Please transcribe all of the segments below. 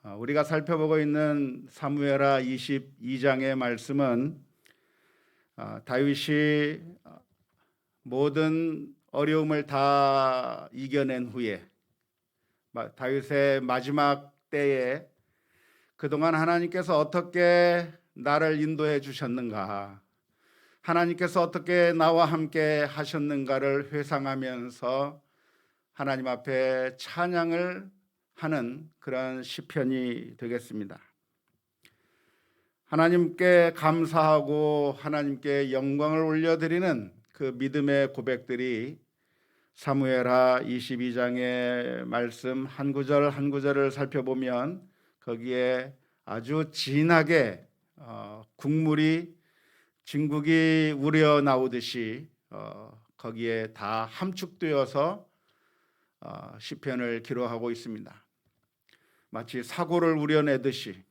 우리가 살펴보고 있는 사무엘하 22장의 말씀은 다윗이 모든 어려움을 다 이겨낸 후에 다윗의 마지막 때에 그동안 하나님께서 어떻게 나를 인도해 주셨는가, 하나님께서 어떻게 나와 함께 하셨는가를 회상하면서 하나님 앞에 찬양을 하는 그런 시편이 되겠습니다. 하나님께 감사하고 하나님께 영광을 올려드리는 그 믿음의 고백들이 사무엘하 22장의 말씀 한 구절 한 구절을 살펴보면 거기에 아주 진하게 국물이 진국이 우려 나오듯이 거기에 다 함축되어서 시편을 기록하고 있습니다. 마치 사고를 우려내듯이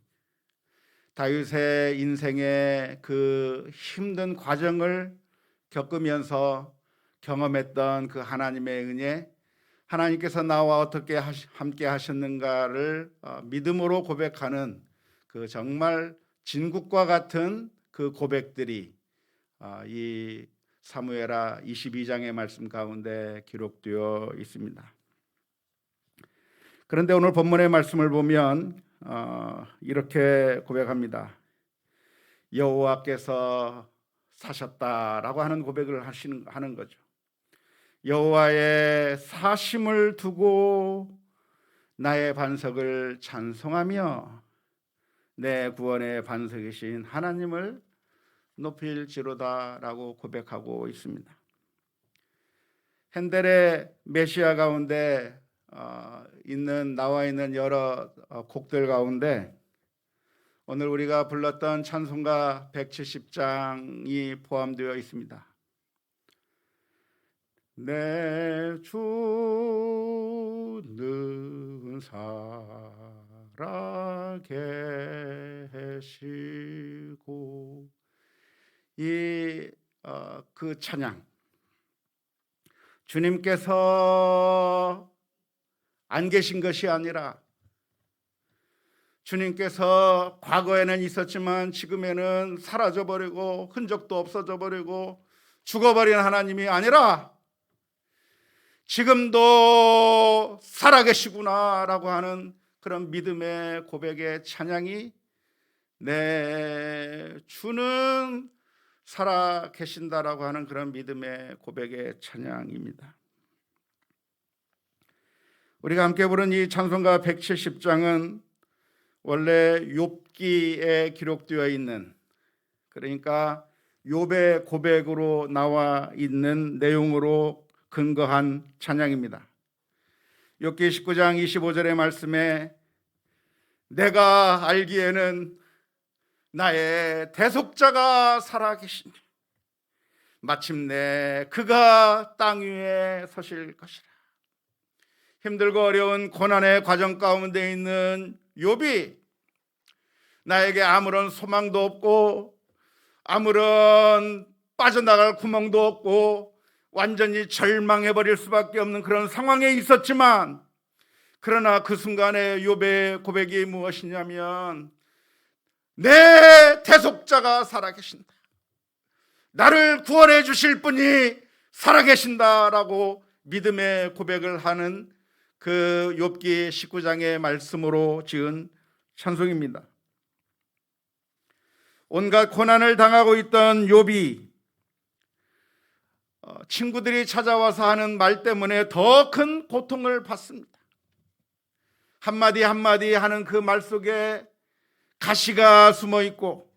다윗의 인생의 그 힘든 과정을 겪으면서 경험했던 그 하나님의 은혜, 하나님께서 나와 어떻게 함께 하셨는가를 믿음으로 고백하는 그 정말 진국과 같은 그 고백들이 이 사무엘하 22장의 말씀 가운데 기록되어 있습니다. 그런데 오늘 본문의 말씀을 보면 이렇게 고백합니다. 여호와께서 사셨다라고 하는 고백을 하는 거죠. 여호와의 사심을 두고 나의 반석을 찬송하며 내 구원의 반석이신 하나님을 높일지로다라고 고백하고 있습니다. 핸델의 메시아 가운데 나와 있는 여러 곡들 가운데 오늘 우리가 불렀던 찬송가 170장이 포함되어 있습니다. 내 주는 살아계시고 그 찬양, 주님께서 안 계신 것이 아니라 주님께서 과거에는 있었지만 지금에는 사라져버리고 흔적도 없어져버리고 죽어버린 하나님이 아니라 지금도 살아계시구나라고 하는 그런 믿음의 고백의 찬양이 내 주는 살아계신다라고 하는 그런 믿음의 고백의 찬양입니다. 우리가 함께 부른 이 찬송가 170장은 원래 욥기에 기록되어 있는, 그러니까 욥의 고백으로 나와 있는 내용으로 근거한 찬양입니다. 욥기 19장 25절의 말씀에 내가 알기에는 나의 대속자가 살아계시니 마침내 그가 땅 위에 서실 것이라. 힘들고 어려운 고난의 과정 가운데 있는 욥이 나에게 아무런 소망도 없고 아무런 빠져나갈 구멍도 없고 완전히 절망해버릴 수밖에 없는 그런 상황에 있었지만, 그러나 그 순간에 욥의 고백이 무엇이냐면 내 대속자가 살아계신다, 나를 구원해 주실 분이 살아계신다라고 믿음의 고백을 하는 그 욥기 19장의 말씀으로 지은 찬송입니다. 온갖 고난을 당하고 있던 욥이 친구들이 찾아와서 하는 말 때문에 더 큰 고통을 받습니다. 한마디 한마디 하는 그 말 속에 가시가 숨어 있고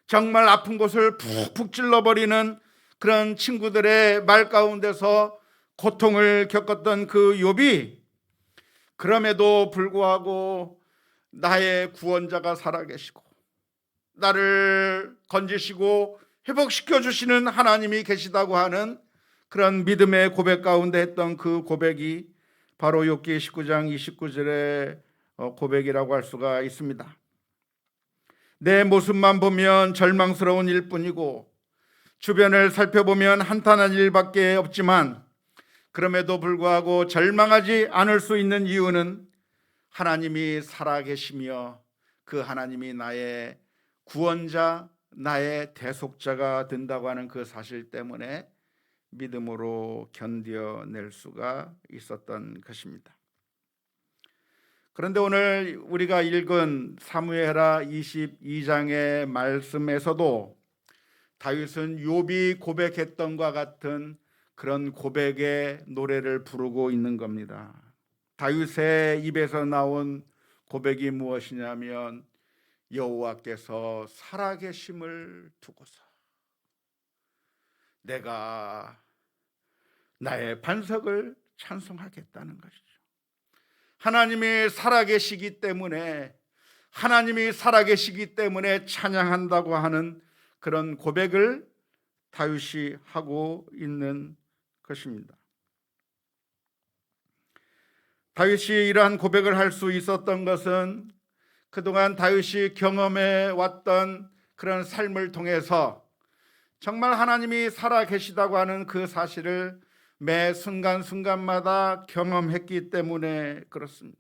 정말 아픈 곳을 푹푹 찔러버리는 그런 친구들의 말 가운데서 고통을 겪었던 그 욥이 그럼에도 불구하고 나의 구원자가 살아계시고 나를 건지시고 회복시켜 주시는 하나님이 계시다고 하는 그런 믿음의 고백 가운데 했던 그 고백이 바로 욥기 19장 29절의 고백이라고 할 수가 있습니다. 내 모습만 보면 절망스러운 일뿐이고 주변을 살펴보면 한탄한 일밖에 없지만 그럼에도 불구하고 절망하지 않을 수 있는 이유는 하나님이 살아계시며 그 하나님이 나의 구원자, 나의 대속자가 된다고 하는 그 사실 때문에 믿음으로 견뎌낼 수가 있었던 것입니다. 그런데 오늘 우리가 읽은 사무엘하 22장의 말씀에서도 다윗은 욥이 고백했던 것과 같은 그런 고백의 노래를 부르고 있는 겁니다. 다윗의 입에서 나온 고백이 무엇이냐면 여호와께서 살아계심을 두고서 내가 나의 반석을 찬송하겠다는 것이죠. 하나님이 살아계시기 때문에 찬양한다고 하는 그런 고백을 다윗이 하고 있는 것입니다. 다윗이 이러한 고백을 할 수 있었던 것은 그동안 다윗이 경험해 왔던 그런 삶을 통해서 정말 하나님이 살아계시다고 하는 그 사실을 매 순간순간마다 경험했기 때문에 그렇습니다.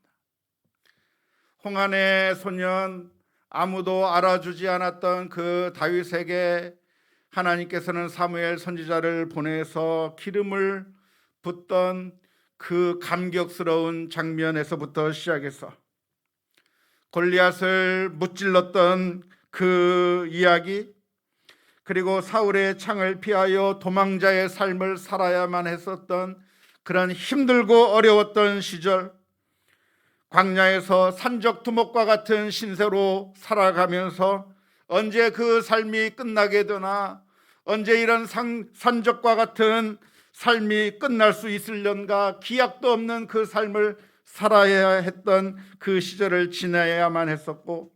홍한의 소년, 아무도 알아주지 않았던 그 다윗에게 하나님께서는 사무엘 선지자를 보내서 기름을 붓던 그 감격스러운 장면에서부터 시작해서 골리앗을 무찔렀던 그 이야기, 그리고 사울의 창을 피하여 도망자의 삶을 살아야만 했었던 그런 힘들고 어려웠던 시절, 광야에서 산적 두목과 같은 신세로 살아가면서 언제 그 삶이 끝나게 되나, 언제 이런 산적과 같은 삶이 끝날 수 있을련가, 기약도 없는 그 삶을 살아야 했던 그 시절을 지나야만 했었고,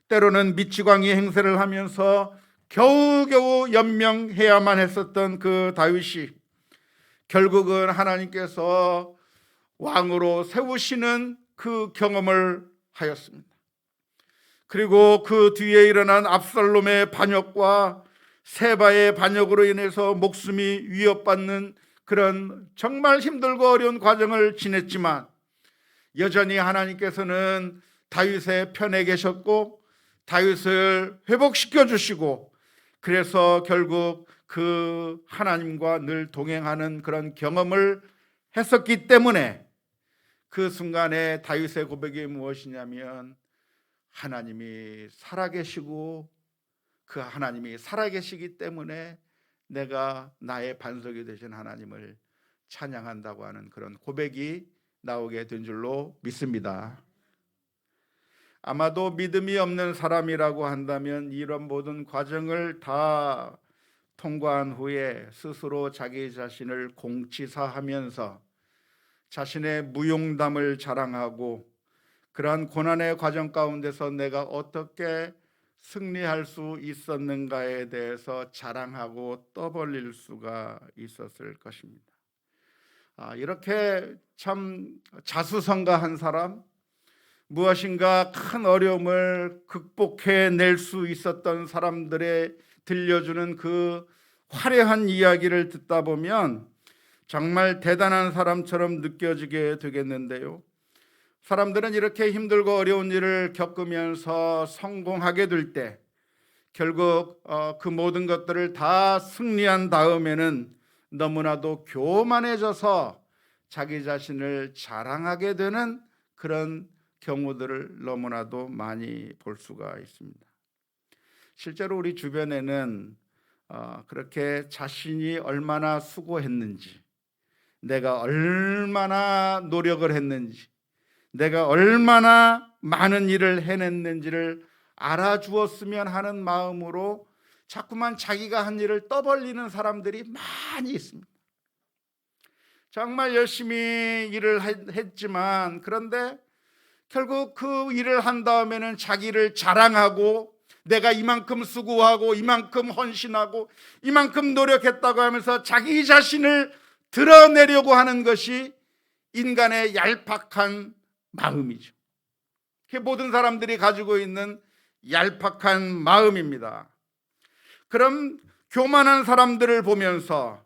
때로는 미치광이 행세를 하면서 겨우겨우 연명해야만 했었던 그 다윗이 결국은 하나님께서 왕으로 세우시는 그 경험을 하였습니다. 그리고 그 뒤에 일어난 압살롬의 반역과 세바의 반역으로 인해서 목숨이 위협받는 그런 정말 힘들고 어려운 과정을 지냈지만 여전히 하나님께서는 다윗의 편에 계셨고 다윗을 회복시켜 주시고, 그래서 결국 그 하나님과 늘 동행하는 그런 경험을 했었기 때문에 그 순간에 다윗의 고백이 무엇이냐면 하나님이 살아계시고 그 하나님이 살아계시기 때문에 내가 나의 반석이 되신 하나님을 찬양한다고 하는 그런 고백이 나오게 된 줄로 믿습니다. 아마도 믿음이 없는 사람이라고 한다면 이런 모든 과정을 다 통과한 후에 스스로 자기 자신을 공치사하면서 자신의 무용담을 자랑하고 그러한 고난의 과정 가운데서 내가 어떻게 승리할 수 있었는가에 대해서 자랑하고 떠벌릴 수가 있었을 것입니다. 이렇게 참 자수성가한 사람, 무엇인가 큰 어려움을 극복해낼 수 있었던 사람들의 들려주는 그 화려한 이야기를 듣다 보면 정말 대단한 사람처럼 느껴지게 되겠는데요. 사람들은 이렇게 힘들고 어려운 일을 겪으면서 성공하게 될 때 결국 그 모든 것들을 다 승리한 다음에는 너무나도 교만해져서 자기 자신을 자랑하게 되는 그런 경우들을 너무나도 많이 볼 수가 있습니다. 실제로 우리 주변에는 그렇게 자신이 얼마나 수고했는지, 내가 얼마나 노력을 했는지, 내가 얼마나 많은 일을 해냈는지를 알아주었으면 하는 마음으로 자꾸만 자기가 한 일을 떠벌리는 사람들이 많이 있습니다. 정말 열심히 일을 했지만 그런데 결국 그 일을 한 다음에는 자기를 자랑하고 내가 이만큼 수고하고 이만큼 헌신하고 이만큼 노력했다고 하면서 자기 자신을 드러내려고 하는 것이 인간의 얄팍한 마음이죠. 그게 모든 사람들이 가지고 있는 얄팍한 마음입니다. 그럼 교만한 사람들을 보면서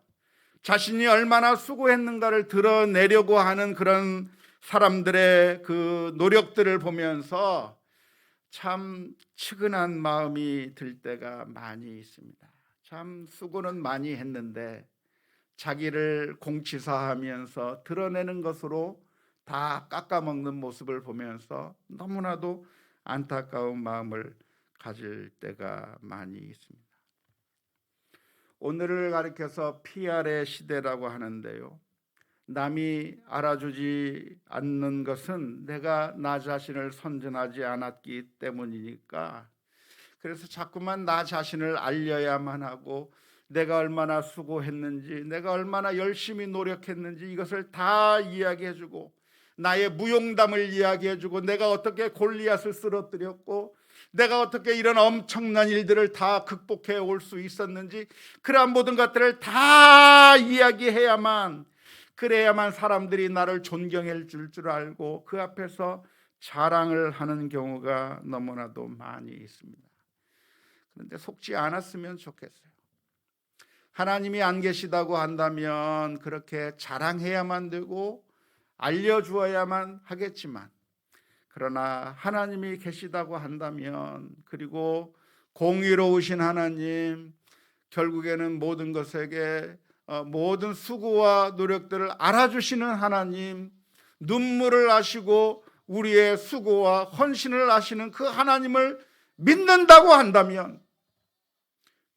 자신이 얼마나 수고했는가를 드러내려고 하는 그런 사람들의 그 노력들을 보면서 참 측은한 마음이 들 때가 많이 있습니다. 참 수고는 많이 했는데 자기를 공치사하면서 드러내는 것으로 다 깎아먹는 모습을 보면서 너무나도 안타까운 마음을 가질 때가 많이 있습니다. 오늘을 가리켜서 PR의 시대라고 하는데요, 남이 알아주지 않는 것은 내가 나 자신을 선전하지 않았기 때문이니까, 그래서 자꾸만 나 자신을 알려야만 하고 내가 얼마나 수고했는지, 내가 얼마나 열심히 노력했는지 이것을 다 이야기해주고, 나의 무용담을 이야기해주고, 내가 어떻게 골리앗을 쓰러뜨렸고 내가 어떻게 이런 엄청난 일들을 다 극복해 올 수 있었는지, 그러한 모든 것들을 다 이야기해야만, 그래야만 사람들이 나를 존경해 줄 알고 그 앞에서 자랑을 하는 경우가 너무나도 많이 있습니다. 그런데 속지 않았으면 좋겠어요. 하나님이 안 계시다고 한다면 그렇게 자랑해야만 되고 알려주어야만 하겠지만, 그러나 하나님이 계시다고 한다면, 그리고 공의로우신 하나님, 결국에는 모든 것에게 모든 수고와 노력들을 알아주시는 하나님, 눈물을 아시고 우리의 수고와 헌신을 아시는 그 하나님을 믿는다고 한다면,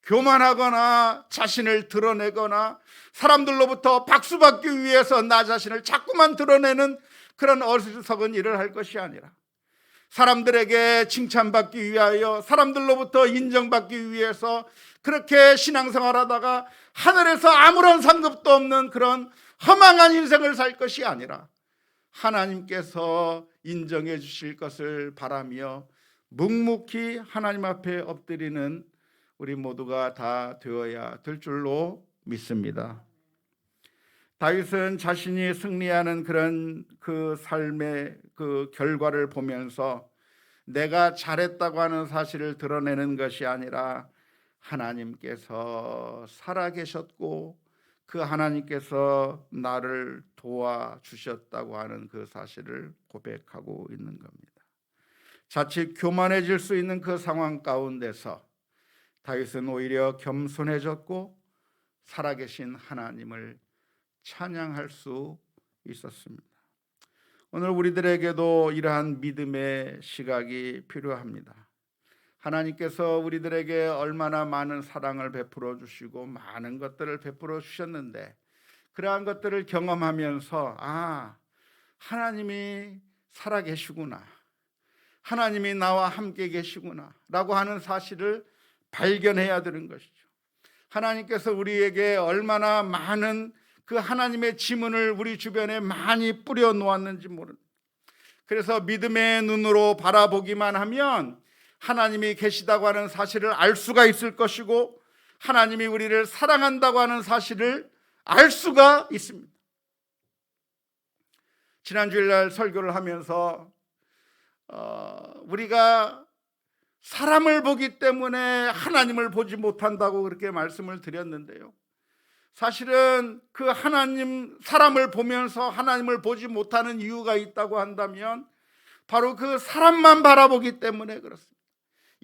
교만하거나 자신을 드러내거나 사람들로부터 박수받기 위해서 나 자신을 자꾸만 드러내는 그런 어리석은 일을 할 것이 아니라, 사람들에게 칭찬받기 위하여, 사람들로부터 인정받기 위해서 그렇게 신앙생활하다가 하늘에서 아무런 상급도 없는 그런 허망한 인생을 살 것이 아니라, 하나님께서 인정해 주실 것을 바라며 묵묵히 하나님 앞에 엎드리는 우리 모두가 다 되어야 될 줄로 믿습니다. 다윗은 자신이 승리하는 그런 그 삶의 그 결과를 보면서 내가 잘했다고 하는 사실을 드러내는 것이 아니라, 하나님께서 살아계셨고 그 하나님께서 나를 도와주셨다고 하는 그 사실을 고백하고 있는 겁니다. 자칫 교만해질 수 있는 그 상황 가운데서 다윗은 오히려 겸손해졌고 살아계신 하나님을 찬양할 수 있었습니다. 오늘 우리들에게도 이러한 믿음의 시각이 필요합니다. 하나님께서 우리들에게 얼마나 많은 사랑을 베풀어 주시고 많은 것들을 베풀어 주셨는데, 그러한 것들을 경험하면서 하나님이 살아계시구나, 하나님이 나와 함께 계시구나 라고 하는 사실을 발견해야 되는 것이죠. 하나님께서 우리에게 얼마나 많은 그 하나님의 지문을 우리 주변에 많이 뿌려 놓았는지 모르는, 그래서 믿음의 눈으로 바라보기만 하면 하나님이 계시다고 하는 사실을 알 수가 있을 것이고, 하나님이 우리를 사랑한다고 하는 사실을 알 수가 있습니다. 지난 주일날 설교를 하면서 우리가 사람을 보기 때문에 하나님을 보지 못한다고 그렇게 말씀을 드렸는데요, 사실은 그 하나님, 사람을 보면서 하나님을 보지 못하는 이유가 있다고 한다면 바로 그 사람만 바라보기 때문에 그렇습니다.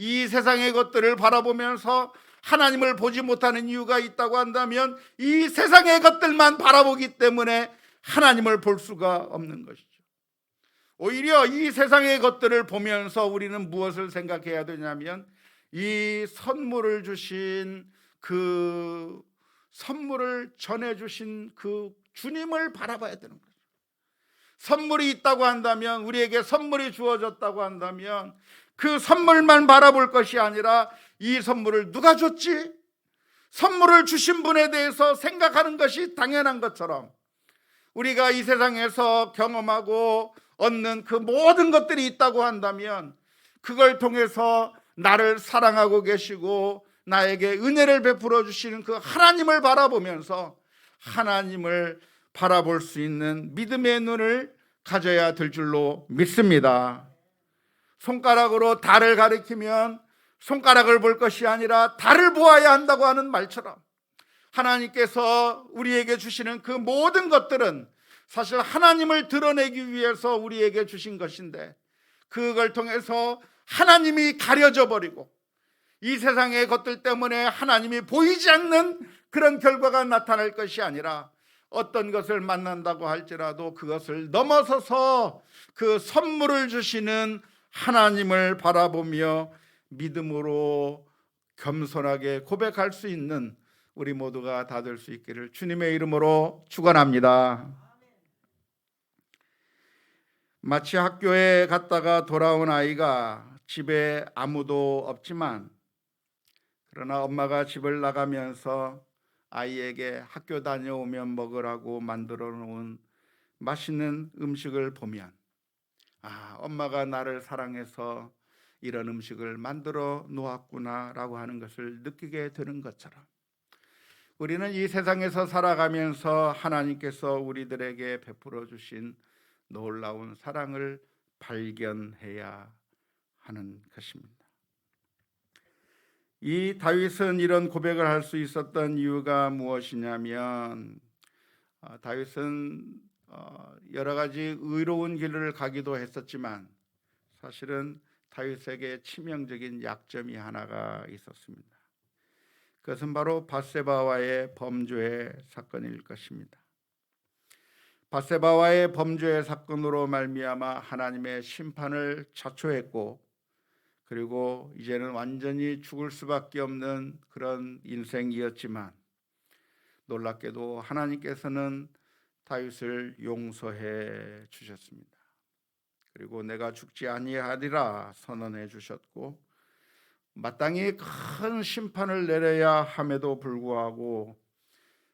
이 세상의 것들을 바라보면서 하나님을 보지 못하는 이유가 있다고 한다면 이 세상의 것들만 바라보기 때문에 하나님을 볼 수가 없는 것이죠. 오히려 이 세상의 것들을 보면서 우리는 무엇을 생각해야 되냐면, 이 선물을 주신, 그 선물을 전해주신 그 주님을 바라봐야 되는 거죠. 선물이 있다고 한다면, 우리에게 선물이 주어졌다고 한다면 그 선물만 바라볼 것이 아니라, 이 선물을 누가 줬지? 선물을 주신 분에 대해서 생각하는 것이 당연한 것처럼, 우리가 이 세상에서 경험하고 얻는 그 모든 것들이 있다고 한다면 그걸 통해서 나를 사랑하고 계시고 나에게 은혜를 베풀어 주시는 그 하나님을 바라보면서 하나님을 바라볼 수 있는 믿음의 눈을 가져야 될 줄로 믿습니다. 손가락으로 달을 가리키면 손가락을 볼 것이 아니라 달을 보아야 한다고 하는 말처럼, 하나님께서 우리에게 주시는 그 모든 것들은 사실 하나님을 드러내기 위해서 우리에게 주신 것인데, 그걸 통해서 하나님이 가려져 버리고 이 세상의 것들 때문에 하나님이 보이지 않는 그런 결과가 나타날 것이 아니라, 어떤 것을 만난다고 할지라도 그것을 넘어서서 그 선물을 주시는 하나님을 바라보며 믿음으로 겸손하게 고백할 수 있는 우리 모두가 다 될 수 있기를 주님의 이름으로 축원합니다. 마치 학교에 갔다가 돌아온 아이가 집에 아무도 없지만, 그러나 엄마가 집을 나가면서 아이에게 학교 다녀오면 먹으라고 만들어 놓은 맛있는 음식을 보면, 엄마가 나를 사랑해서 이런 음식을 만들어 놓았구나 라고 하는 것을 느끼게 되는 것처럼, 우리는 이 세상에서 살아가면서 하나님께서 우리들에게 베풀어 주신 놀라운 사랑을 발견해야 하는 것입니다. 이 다윗은 이런 고백을 할 수 있었던 이유가 무엇이냐면, 다윗은 여러 가지 의로운 길을 가기도 했었지만 사실은 다윗에게 치명적인 약점이 하나가 있었습니다. 그것은 바로 밧세바와의 범죄 사건일 것입니다. 밧세바와의 범죄 사건으로 말미암아 하나님의 심판을 자초했고, 그리고 이제는 완전히 죽을 수밖에 없는 그런 인생이었지만, 놀랍게도 하나님께서는 다윗을 용서해 주셨습니다. 그리고 내가 죽지 아니하리라 선언해 주셨고, 마땅히 큰 심판을 내려야 함에도 불구하고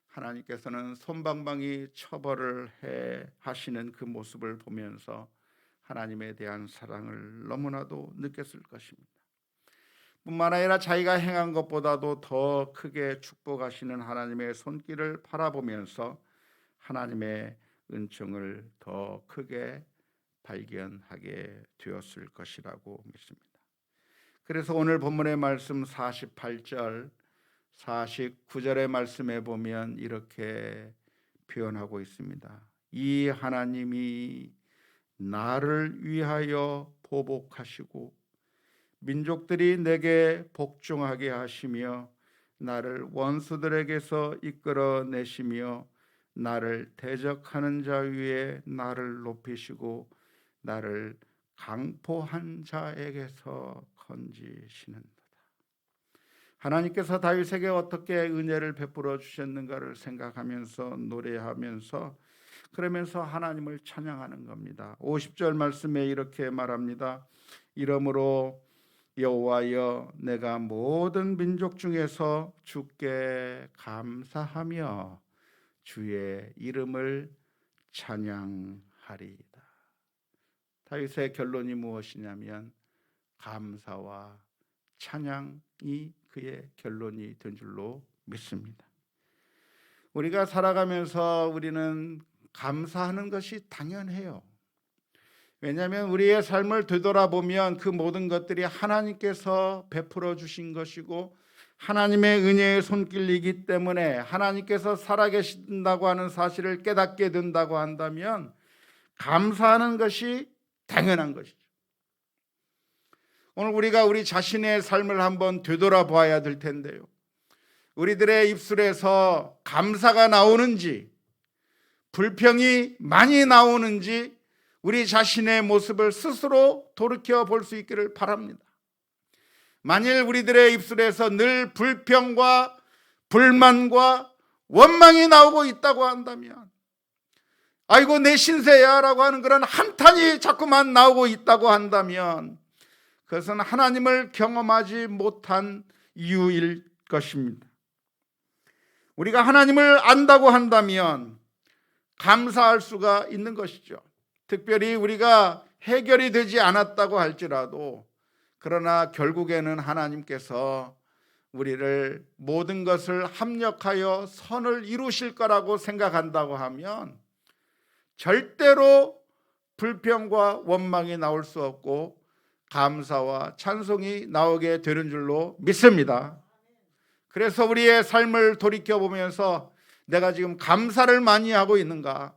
하나님께서는 솜방망이 처벌을 하시는 그 모습을 보면서 하나님에 대한 사랑을 너무나도 느꼈을 것입니다. 뿐만 아니라 자기가 행한 것보다도 더 크게 축복하시는 하나님의 손길을 바라보면서 하나님의 은총을 더 크게 발견하게 되었을 것이라고 믿습니다. 그래서 오늘 본문의 말씀 48절 49절의 말씀에 보면 이렇게 표현하고 있습니다. 이 하나님이 나를 위하여 보복하시고 민족들이 내게 복종하게 하시며 나를 원수들에게서 이끌어내시며 나를 대적하는 자 위에 나를 높이시고 나를 강포한 자에게서 건지시는도다. 하나님께서 다윗에게 어떻게 은혜를 베풀어 주셨는가를 생각하면서 노래하면서 그러면서 하나님을 찬양하는 겁니다. 50절 말씀에 이렇게 말합니다. 이러므로 여호와여 내가 모든 민족 중에서 주께 감사하며 주의 이름을 찬양하리이다. 다윗의 결론이 무엇이냐면 감사와 찬양이 그의 결론이 된 줄로 믿습니다. 우리가 살아가면서 우리는 감사하는 것이 당연해요. 왜냐하면 우리의 삶을 되돌아보면 그 모든 것들이 하나님께서 베풀어 주신 것이고 하나님의 은혜의 손길이기 때문에 하나님께서 살아계신다고 하는 사실을 깨닫게 된다고 한다면 감사하는 것이 당연한 것이죠. 오늘 우리가 우리 자신의 삶을 한번 되돌아봐야 될 텐데요. 우리들의 입술에서 감사가 나오는지 불평이 많이 나오는지 우리 자신의 모습을 스스로 돌이켜 볼 수 있기를 바랍니다. 만일 우리들의 입술에서 늘 불평과 불만과 원망이 나오고 있다고 한다면 아이고 내 신세야 라고 하는 그런 한탄이 자꾸만 나오고 있다고 한다면 그것은 하나님을 경험하지 못한 이유일 것입니다. 우리가 하나님을 안다고 한다면 감사할 수가 있는 것이죠. 특별히 우리가 해결이 되지 않았다고 할지라도 그러나 결국에는 하나님께서 우리를 모든 것을 합력하여 선을 이루실 거라고 생각한다고 하면 절대로 불평과 원망이 나올 수 없고 감사와 찬송이 나오게 되는 줄로 믿습니다. 그래서 우리의 삶을 돌이켜보면서 내가 지금 감사를 많이 하고 있는가?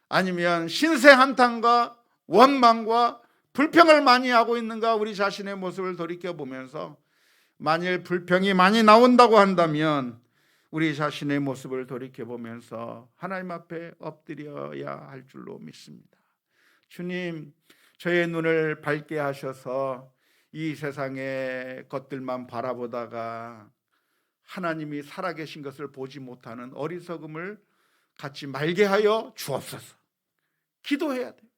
아니면 신세 한탄과 원망과 불평을 많이 하고 있는가? 우리 자신의 모습을 돌이켜보면서 만일 불평이 많이 나온다고 한다면 우리 자신의 모습을 돌이켜보면서 하나님 앞에 엎드려야 할 줄로 믿습니다. 주님, 저의 눈을 밝게 하셔서 이 세상의 것들만 바라보다가 하나님이 살아계신 것을 보지 못하는 어리석음을 갖지 말게 하여 주옵소서. 기도해야 돼요.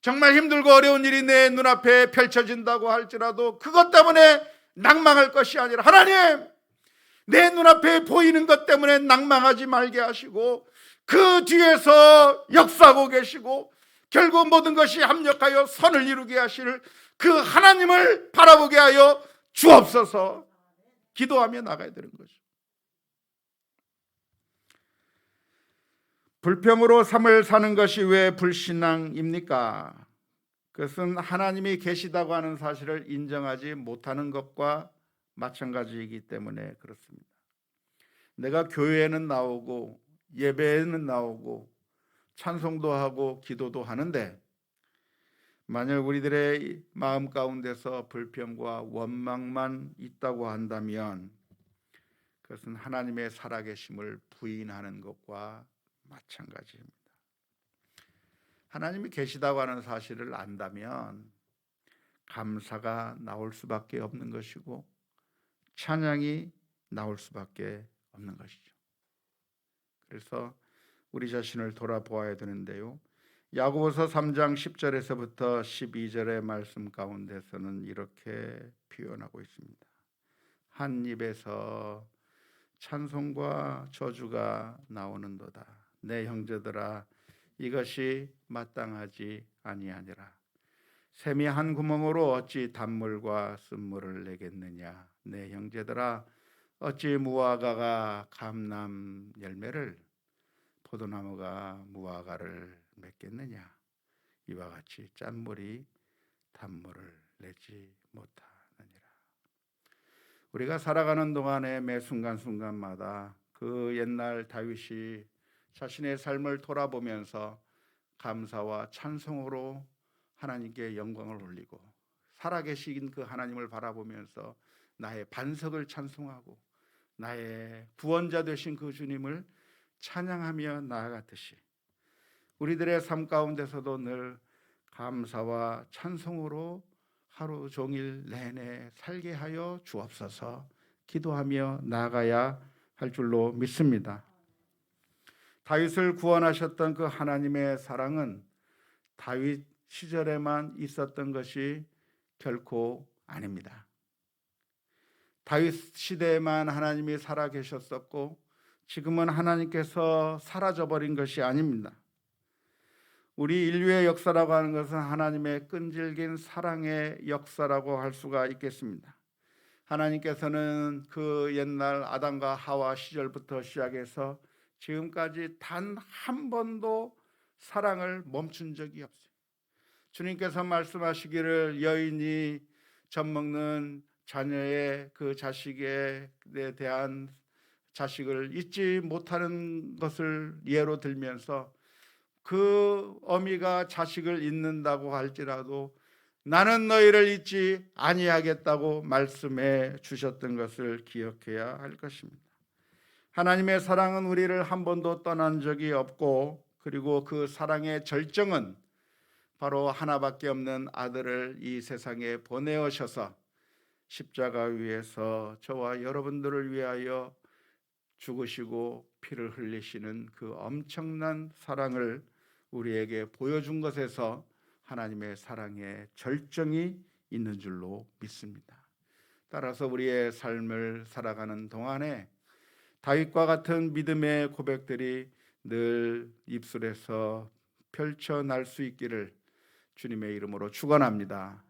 정말 힘들고 어려운 일이 내 눈앞에 펼쳐진다고 할지라도 그것 때문에 낭망할 것이 아니라, 하나님, 내 눈앞에 보이는 것 때문에 낭망하지 말게 하시고 그 뒤에서 역사하고 계시고 결국 모든 것이 합력하여 선을 이루게 하실 그 하나님을 바라보게 하여 주옵소서. 기도하며 나가야 되는 거죠. 불평으로 삶을 사는 것이 왜 불신앙입니까? 그것은 하나님이 계시다고 하는 사실을 인정하지 못하는 것과 마찬가지이기 때문에 그렇습니다. 내가 교회에는 나오고 예배에는 나오고 찬송도 하고 기도도 하는데 만약 우리들의 마음 가운데서 불평과 원망만 있다고 한다면 그것은 하나님의 살아계심을 부인하는 것과 마찬가지입니다. 하나님이 계시다고 하는 사실을 안다면 감사가 나올 수밖에 없는 것이고 찬양이 나올 수밖에 없는 것이죠. 그래서 우리 자신을 돌아보아야 되는데요, 야고보서 3장 10절에서부터 12절의 말씀 가운데서는 이렇게 표현하고 있습니다. 한 입에서 찬송과 저주가 나오는도다. 내 형제들아, 이것이 마땅하지 아니하니라. 샘이 한 구멍으로 어찌 단물과 쓴물을 내겠느냐. 내 형제들아, 어찌 무화과가 감람 열매를, 포도나무가 무화과를 맺겠느냐. 이와 같이 짠물이 단물을 내지 못하느니라. 우리가 살아가는 동안에 매 순간순간마다 그 옛날 다윗이 자신의 삶을 돌아보면서 감사와 찬송으로 하나님께 영광을 올리고 살아계신 그 하나님을 바라보면서 나의 반석을 찬송하고 나의 구원자 되신 그 주님을 찬양하며 나아갔듯이 우리들의 삶 가운데서도 늘 감사와 찬송으로 하루 종일 내내 살게 하여 주옵소서. 기도하며 나아가야 할 줄로 믿습니다. 다윗을 구원하셨던 그 하나님의 사랑은 다윗 시절에만 있었던 것이 결코 아닙니다. 다윗 시대에만 하나님이 살아계셨었고 지금은 하나님께서 사라져버린 것이 아닙니다. 우리 인류의 역사라고 하는 것은 하나님의 끈질긴 사랑의 역사라고 할 수가 있겠습니다. 하나님께서는 그 옛날 아담과 하와 시절부터 시작해서 지금까지 단 한 번도 사랑을 멈춘 적이 없어요. 주님께서 말씀하시기를 여인이 젖먹는 자녀의 그 자식에 대한 자식을 잊지 못하는 것을 예로 들면서 그 어미가 자식을 잊는다고 할지라도 나는 너희를 잊지 아니하겠다고 말씀해 주셨던 것을 기억해야 할 것입니다. 하나님의 사랑은 우리를 한 번도 떠난 적이 없고 그리고 그 사랑의 절정은 바로 하나밖에 없는 아들을 이 세상에 보내오셔서 십자가 위에서 저와 여러분들을 위하여 죽으시고 피를 흘리시는 그 엄청난 사랑을 우리에게 보여준 것에서 하나님의 사랑의 절정이 있는 줄로 믿습니다. 따라서 우리의 삶을 살아가는 동안에 다윗과 같은 믿음의 고백들이 늘 입술에서 펼쳐날 수 있기를 주님의 이름으로 축원합니다.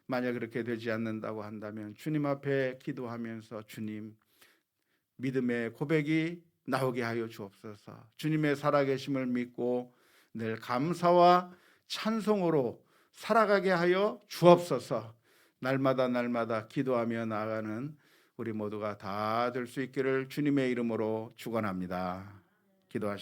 만약 그렇게 되지 않는다고 한다면 주님 앞에 기도하면서 주님, 믿음의 고백이 나오게 하여 주옵소서. 주님의 살아계심을 믿고 늘 감사와 찬송으로 살아가게 하여 주옵소서. 날마다 기도하며 나아가는 우리 모두가 다 될 수 있기를 주님의 이름으로 축원합니다. 기도하시겠습니다.